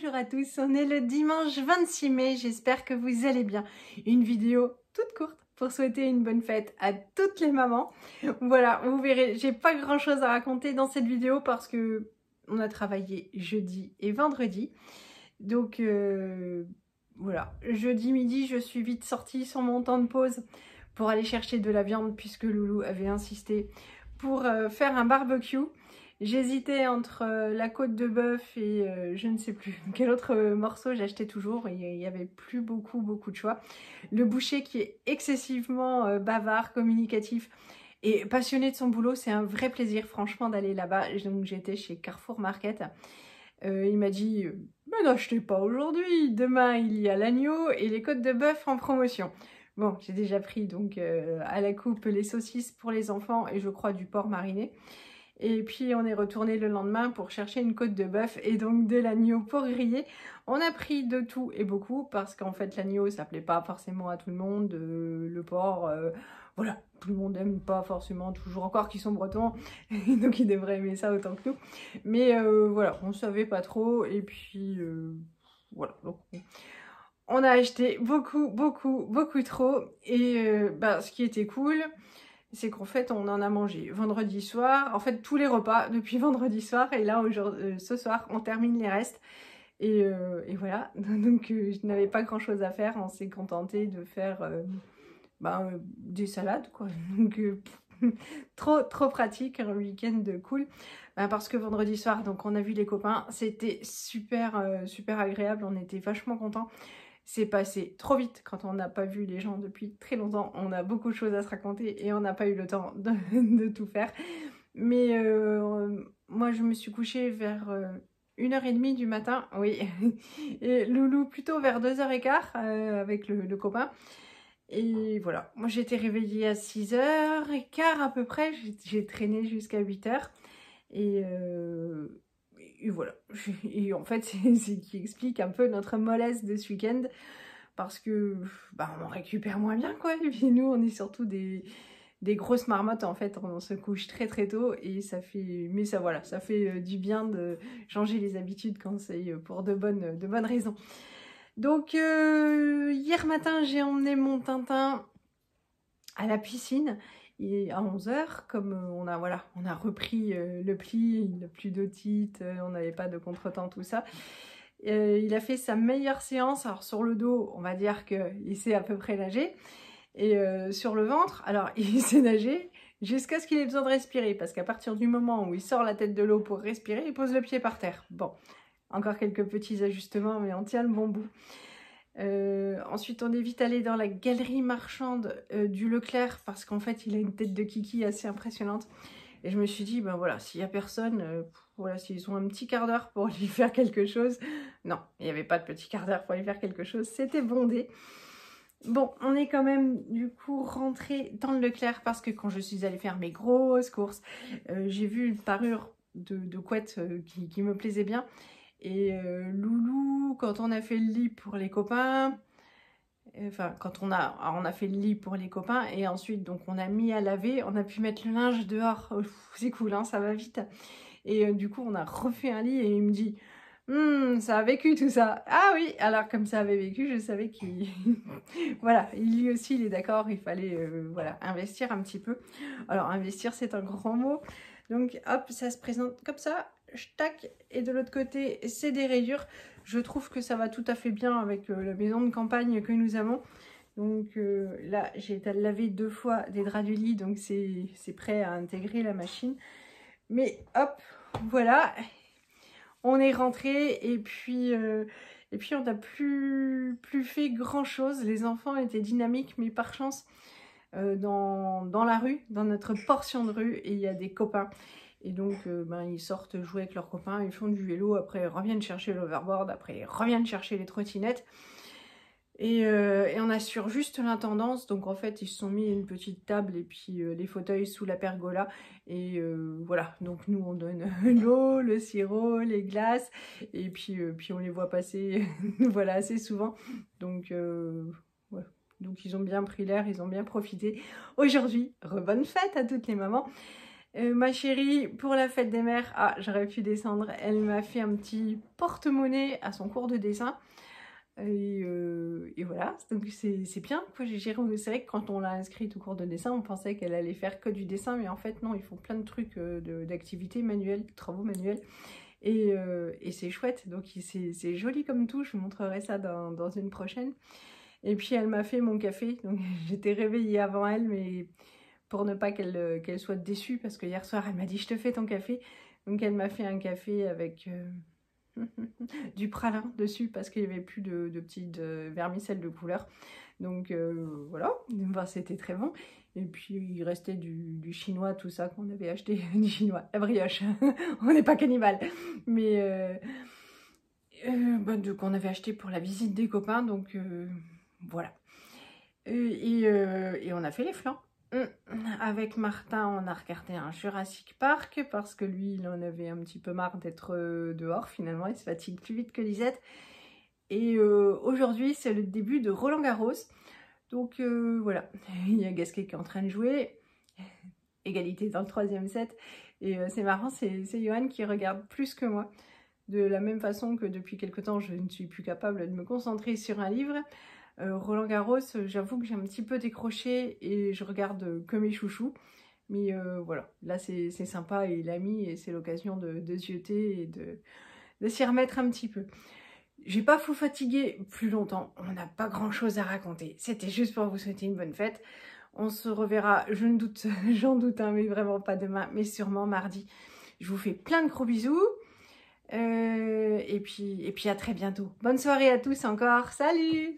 Bonjour à tous, on est le dimanche 26 mai, j'espère que vous allez bien. Une vidéo toute courte pour souhaiter une bonne fête à toutes les mamans. Voilà, vous verrez, j'ai pas grand chose à raconter dans cette vidéo parce que on a travaillé jeudi et vendredi. Donc voilà, jeudi midi, je suis vite sortie sur mon temps de pause pour aller chercher de la viande puisque Loulou avait insisté pour faire un barbecue. J'hésitais entre la côte de bœuf et je ne sais plus quel autre morceau j'achetais toujours. Il n'y avait plus beaucoup de choix. Le boucher qui est excessivement bavard, communicatif et passionné de son boulot, c'est un vrai plaisir franchement d'aller là-bas. Donc j'étais chez Carrefour Market. Il m'a dit mais n'achetez pas aujourd'hui, demain il y a l'agneau et les côtes de bœuf en promotion. Bon, j'ai déjà pris donc à la coupe les saucisses pour les enfants et je crois du porc mariné. Et puis on est retourné le lendemain pour chercher une côte de bœuf et donc de l'agneau pour griller. On a pris de tout et beaucoup parce qu'en fait l'agneau ça plaît pas forcément à tout le monde. Le porc, voilà, tout le monde aime pas forcément toujours, encore qu'ils sont bretons, donc ils devraient aimer ça autant que nous. Mais voilà, on savait pas trop et puis voilà. Donc, on a acheté beaucoup trop et ce qui était cool, c'est qu'en fait on en a mangé vendredi soir, en fait tous les repas depuis vendredi soir et là ce soir on termine les restes et voilà. Donc je n'avais pas grand chose à faire, on s'est contenté de faire des salades quoi. Donc trop pratique, un week-end cool parce que vendredi soir donc on a vu les copains, c'était super agréable, on était vachement contents. C'est passé trop vite quand on n'a pas vu les gens depuis très longtemps. On a beaucoup de choses à se raconter et on n'a pas eu le temps de tout faire. Mais moi, je me suis couchée vers 1h30 du matin, oui. Et Loulou plutôt vers 2h15 avec le copain. Et voilà, moi j'ai été réveillée à 6h15 à peu près. J'ai traîné jusqu'à 8h. Et voilà, et en fait c'est qui explique un peu notre mollesse de ce week-end parce que on récupère moins bien quoi, et puis nous on est surtout des grosses marmottes en fait, on se couche très tôt et ça fait, mais ça voilà, ça fait du bien de changer les habitudes quand c'est pour de bonnes raisons. Donc hier matin j'ai emmené mon Tintin à la piscine. Et à 11h, comme on a repris le pli, il n'a plus d'otite, on n'avait pas de contretemps, tout ça. Il a fait sa meilleure séance. Alors sur le dos, on va dire qu'il sait à peu près nager. Et sur le ventre, alors il sait nager jusqu'à ce qu'il ait besoin de respirer. Parce qu'à partir du moment où il sort la tête de l'eau pour respirer, il pose le pied par terre. Bon, encore quelques petits ajustements, mais on tient le bon bout. Ensuite on est vite allé dans la galerie marchande du Leclerc parce qu'en fait il a une tête de kiki assez impressionnante et je me suis dit voilà, s'il y a personne, voilà, s'ils ont un petit quart d'heure pour lui faire quelque chose, non, il n'y avait pas de petit quart d'heure pour lui faire quelque chose, c'était bondé. Bon, on est quand même du coup rentré dans le Leclerc parce que quand je suis allée faire mes grosses courses, j'ai vu une parure de couette qui me plaisait bien. Et Loulou, quand on a fait le lit pour les copains, enfin quand on a fait le lit pour les copains et ensuite donc on a mis à laver, on a pu mettre le linge dehors, c'est cool hein, ça va vite. Et du coup on a refait un lit et il me dit ça a vécu tout ça. Ah oui, alors comme ça avait vécu, je savais qu'il voilà, lui aussi il est d'accord, il fallait voilà, investir un petit peu. Alors investir c'est un grand mot. Donc hop, ça se présente comme ça, tac, et de l'autre côté c'est des rayures. Je trouve que ça va tout à fait bien avec la maison de campagne que nous avons. Donc là j'ai lavé 2 fois des draps du lit, donc c'est prêt à intégrer la machine. Mais hop, voilà, on est rentré et puis on n'a plus fait grand chose. Les enfants étaient dynamiques, mais par chance dans la rue, dans notre portion de rue, et il y a des copains. Et donc ils sortent jouer avec leurs copains, ils font du vélo, après ils reviennent chercher l'overboard, après ils reviennent chercher les trottinettes. Et on assure juste l'intendance, donc en fait ils se sont mis une petite table et puis les fauteuils sous la pergola. Et voilà, donc nous on donne l'eau, le sirop, les glaces, et puis on les voit passer voilà, assez souvent. Donc voilà. Donc ils ont bien pris l'air, ils ont bien profité. Aujourd'hui, bonne fête à toutes les mamans. Ma chérie, pour la fête des mères, ah, j'aurais pu descendre, elle m'a fait un petit porte-monnaie à son cours de dessin. Et voilà, donc c'est bien. C'est vrai que quand on l'a inscrite au cours de dessin, on pensait qu'elle allait faire que du dessin, mais en fait non, ils font plein de trucs d'activités manuelles, de travaux manuels. Et c'est chouette, donc c'est joli comme tout, je vous montrerai ça dans une prochaine. Et puis elle m'a fait mon café, donc j'étais réveillée avant elle, mais pour ne pas qu'elle soit déçue, parce que hier soir elle m'a dit je te fais ton café. Donc elle m'a fait un café avec du pralin dessus, parce qu'il n'y avait plus de petites vermicelles de couleur. Donc voilà, enfin, c'était très bon. Et puis il restait du chinois, tout ça qu'on avait acheté, du chinois, la brioche. On n'est pas cannibale, mais qu'on avait acheté pour la visite des copains, donc voilà. Et on a fait les flancs. Avec Martin, on a regardé un Jurassic Park parce que lui, il en avait un petit peu marre d'être dehors. Finalement, il se fatigue plus vite que Lisette. Et aujourd'hui, c'est le début de Roland Garros. Donc voilà, il y a Gasquet qui est en train de jouer. Égalité dans le 3e set. Et c'est marrant, c'est Johan qui regarde plus que moi. De la même façon que depuis quelque temps, je ne suis plus capable de me concentrer sur un livre. Roland Garros, j'avoue que j'ai un petit peu décroché et je regarde que mes chouchous. Mais voilà, là c'est sympa et il a mis et c'est l'occasion de zioter et de s'y remettre un petit peu. J'ai pas vous fatiguer plus longtemps, on n'a pas grand chose à raconter. C'était juste pour vous souhaiter une bonne fête. On se reverra, je ne doute, j'en doute, hein, mais vraiment pas demain, mais sûrement mardi. Je vous fais plein de gros bisous. Et puis à très bientôt. Bonne soirée à tous encore. Salut!